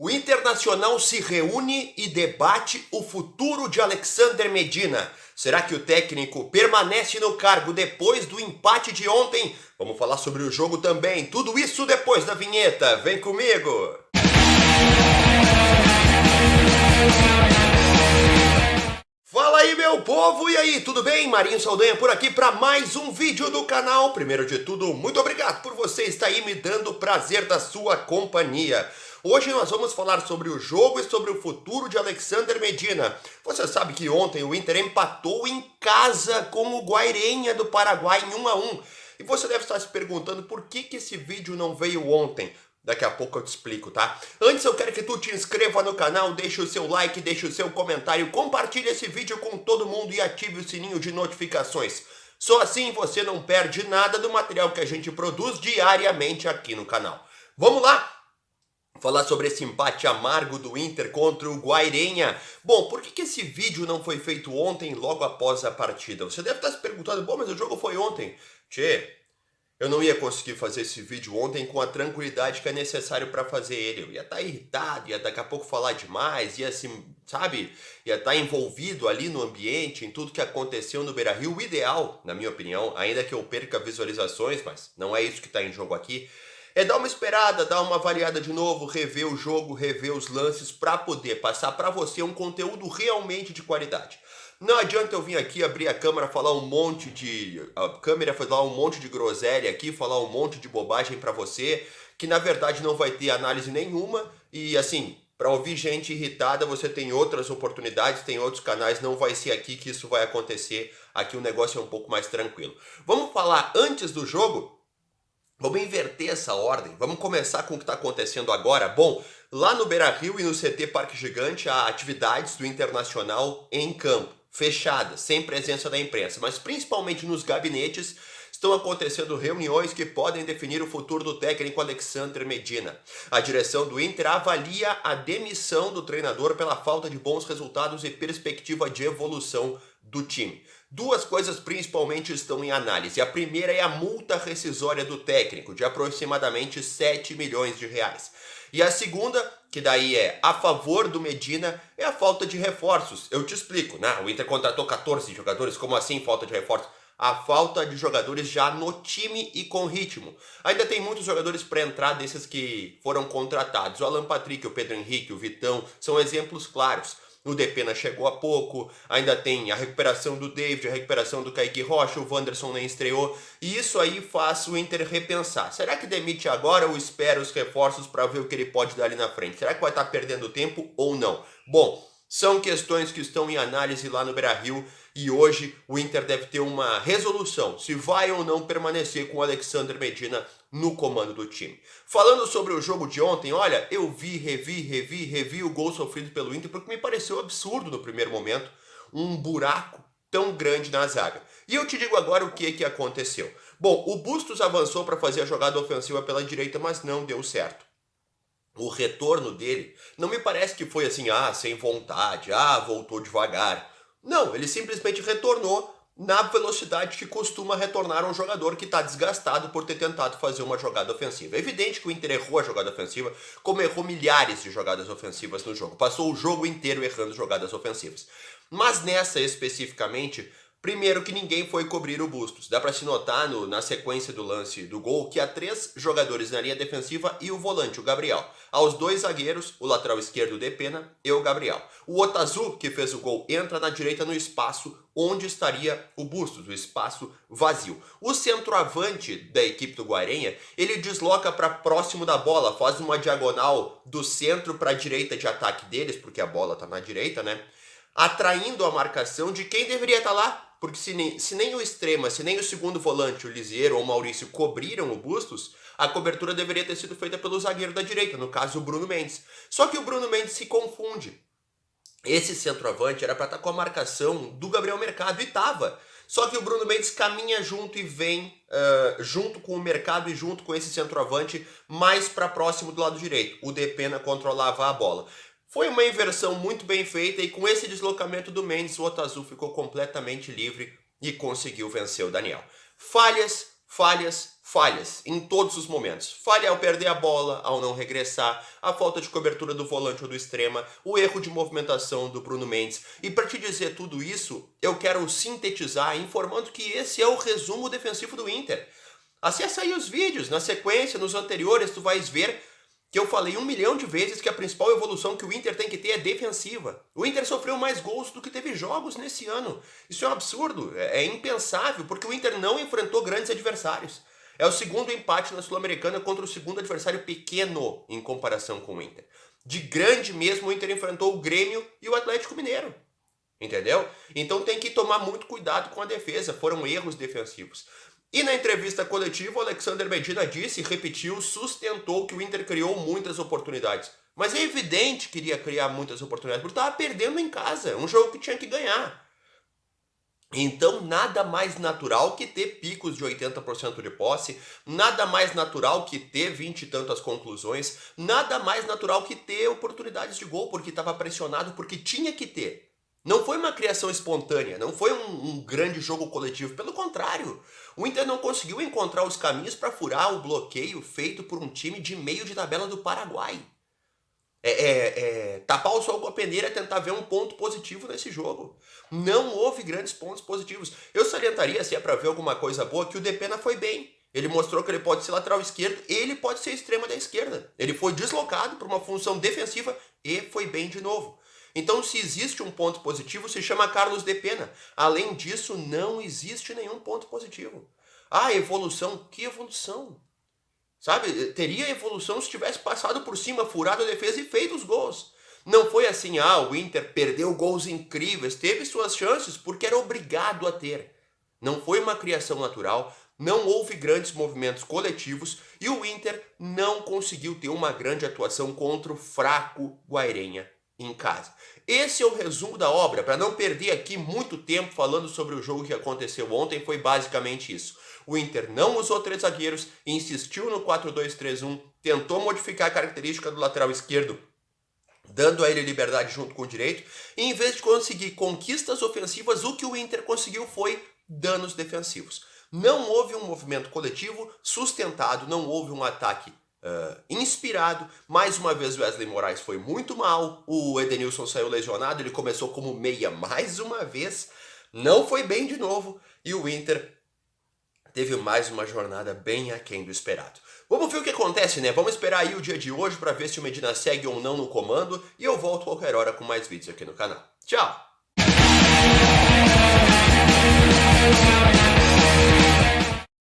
O Internacional se reúne e debate o futuro de Alexander Medina. Será que o técnico permanece no cargo depois do empate de ontem? Vamos falar sobre o jogo também. Tudo isso depois da vinheta. Vem comigo! Fala aí, meu povo! E aí, tudo bem? Marinho Saldanha por aqui para mais um vídeo do canal. Primeiro de tudo, muito obrigado por você estar aí me dando o prazer da sua companhia. Hoje nós vamos falar sobre o jogo e sobre o futuro de Alexander Medina. Você sabe que ontem o Inter empatou em casa com o Guairenha do Paraguai em 1-1. E você deve estar se perguntando por que esse vídeo não veio ontem. Daqui a pouco eu te explico, tá? Antes eu quero que tu te inscreva no canal, deixe o seu like, deixe o seu comentário, compartilhe esse vídeo com todo mundo e ative o sininho de notificações. Só assim você não perde nada do material que a gente produz diariamente aqui no canal. Vamos lá? Falar sobre esse empate amargo do Inter contra o Guairenha. Bom, por que esse vídeo não foi feito ontem, logo após a partida? Você deve estar se perguntando, bom, mas o jogo foi ontem. Tchê, eu não ia conseguir fazer esse vídeo ontem com a tranquilidade que é necessário para fazer ele. Eu ia estar irritado, ia daqui a pouco falar demais, ia assim, sabe? Ia estar envolvido ali no ambiente, em tudo que aconteceu no Beira-Rio. O ideal, na minha opinião, ainda que eu perca visualizações, mas não é isso que está em jogo aqui, é dar uma esperada, dar uma avaliada de novo, rever o jogo, rever os lances para poder passar para você um conteúdo realmente de qualidade. Não adianta eu vir aqui abrir a câmera, falar um monte de groselha aqui, falar um monte de bobagem para você, que na verdade não vai ter análise nenhuma e assim, para ouvir gente irritada, você tem outras oportunidades, tem outros canais, não vai ser aqui que isso vai acontecer. Aqui o negócio é um pouco mais tranquilo. Vamos falar antes do jogo? Vamos inverter essa ordem, vamos começar com o que está acontecendo agora. Bom, lá no Beira-Rio e no CT Parque Gigante há atividades do Internacional em campo, fechadas, sem presença da imprensa, mas principalmente nos gabinetes estão acontecendo reuniões que podem definir o futuro do técnico Alexander Medina. A direção do Inter avalia a demissão do treinador pela falta de bons resultados e perspectiva de evolução do time. Duas coisas principalmente estão em análise. A primeira é a multa rescisória do técnico, de aproximadamente 7 milhões de reais. E a segunda, que daí é a favor do Medina, é a falta de reforços. Eu te explico, né? O Inter contratou 14 jogadores, como assim falta de reforços? A falta de jogadores já no time e com ritmo. Ainda tem muitos jogadores para entrar desses que foram contratados. O Alan Patrick, o Pedro Henrique, o Vitão, são exemplos claros. O Depena chegou há pouco, ainda tem a recuperação do David, a recuperação do Kaique Rocha, o Wanderson nem estreou, e isso aí faz o Inter repensar. Será que demite agora ou espera os reforços para ver o que ele pode dar ali na frente? Será que vai estar perdendo tempo ou não? Bom, são questões que estão em análise lá no Beira-Rio e hoje o Inter deve ter uma resolução se vai ou não permanecer com o Alexander Medina no comando do time. Falando sobre o jogo de ontem, olha, eu revi o gol sofrido pelo Inter porque me pareceu absurdo no primeiro momento um buraco tão grande na zaga. E eu te digo agora o que aconteceu. Bom, o Bustos avançou para fazer a jogada ofensiva pela direita, mas não deu certo. O retorno dele não me parece que foi assim, sem vontade, voltou devagar. Não, ele simplesmente retornou na velocidade que costuma retornar um jogador que está desgastado por ter tentado fazer uma jogada ofensiva. É evidente que o Inter errou a jogada ofensiva, como errou milhares de jogadas ofensivas no jogo. Passou o jogo inteiro errando jogadas ofensivas. Mas nessa especificamente, primeiro que ninguém foi cobrir o Bustos. Dá para se notar na sequência do lance do gol que há 3 jogadores na linha defensiva e o volante, o Gabriel. Aos 2 zagueiros, o lateral esquerdo, o Depena, e o Gabriel. O Otazu, que fez o gol, entra na direita no espaço onde estaria o Bustos, o espaço vazio. O centroavante da equipe do Guairenha, ele desloca para próximo da bola, faz uma diagonal do centro para a direita de ataque deles, porque a bola está na direita, né? Atraindo a marcação de quem deveria estar lá. Porque se nem o extrema, se nem o segundo volante, o Lisieiro ou o Maurício, cobriram o Bustos, a cobertura deveria ter sido feita pelo zagueiro da direita, no caso o Bruno Mendes. Só que o Bruno Mendes se confunde. Esse centroavante era para estar com a marcação do Gabriel Mercado e estava. Só que o Bruno Mendes caminha junto e vem junto com o Mercado e junto com esse centroavante mais para próximo do lado direito. O Depena controlava a bola. Foi uma inversão muito bem feita e com esse deslocamento do Mendes, o Otazu ficou completamente livre e conseguiu vencer o Daniel. Falhas falhas em todos os momentos. Falha ao perder a bola, ao não regressar, a falta de cobertura do volante ou do extrema, o erro de movimentação do Bruno Mendes. E para te dizer tudo isso, eu quero sintetizar informando que esse é o resumo defensivo do Inter. Acessa aí os vídeos, na sequência, nos anteriores, tu vais ver que eu falei 1 milhão de vezes que a principal evolução que o Inter tem que ter é defensiva. O Inter sofreu mais gols do que teve jogos nesse ano. Isso é um absurdo, é impensável, porque o Inter não enfrentou grandes adversários. É o segundo empate na Sul-Americana contra o segundo adversário pequeno em comparação com o Inter. De grande mesmo, o Inter enfrentou o Grêmio e o Atlético Mineiro. Entendeu? Então tem que tomar muito cuidado com a defesa, foram erros defensivos. E na entrevista coletiva, o Alexander Medina disse, repetiu, sustentou que o Inter criou muitas oportunidades. Mas é evidente que iria criar muitas oportunidades, porque estava perdendo em casa, um jogo que tinha que ganhar. Então, nada mais natural que ter picos de 80% de posse, nada mais natural que ter 20 e tantas conclusões, nada mais natural que ter oportunidades de gol, porque estava pressionado, porque tinha que ter. Não foi uma criação espontânea, não foi um grande jogo coletivo, pelo contrário. O Inter não conseguiu encontrar os caminhos para furar o bloqueio feito por um time de meio de tabela do Paraguai. Tapar o sol com a peneira é tentar ver um ponto positivo nesse jogo. Não houve grandes pontos positivos. Eu salientaria, se é para ver alguma coisa boa, que o Depena foi bem. Ele mostrou que ele pode ser lateral esquerdo, ele pode ser extrema da esquerda. Ele foi deslocado para uma função defensiva e foi bem de novo. Então, se existe um ponto positivo, se chama Carlos Depena. Além disso, não existe nenhum ponto positivo. Ah, evolução. Que evolução? Sabe? Teria evolução se tivesse passado por cima, furado a defesa e feito os gols. Não foi assim, o Inter perdeu gols incríveis. Teve suas chances porque era obrigado a ter. Não foi uma criação natural, não houve grandes movimentos coletivos e o Inter não conseguiu ter uma grande atuação contra o fraco Guairenha em casa. Esse é o resumo da obra. Para não perder aqui muito tempo falando sobre o jogo que aconteceu ontem, foi basicamente isso. O Inter não usou 3 zagueiros, insistiu no 4-2-3-1, tentou modificar a característica do lateral esquerdo, dando a ele liberdade junto com o direito, e em vez de conseguir conquistas ofensivas, o que o Inter conseguiu foi danos defensivos. Não houve um movimento coletivo sustentado, não houve um ataque inspirado. Mais uma vez o Wesley Moraes foi muito mal, o Edenilson saiu lesionado, ele começou como meia mais uma vez, não foi bem de novo, e o Inter teve mais uma jornada bem aquém do esperado. Vamos ver o que acontece, né? Vamos esperar aí o dia de hoje para ver se o Medina segue ou não no comando, e eu volto qualquer hora com mais vídeos aqui no canal. Tchau!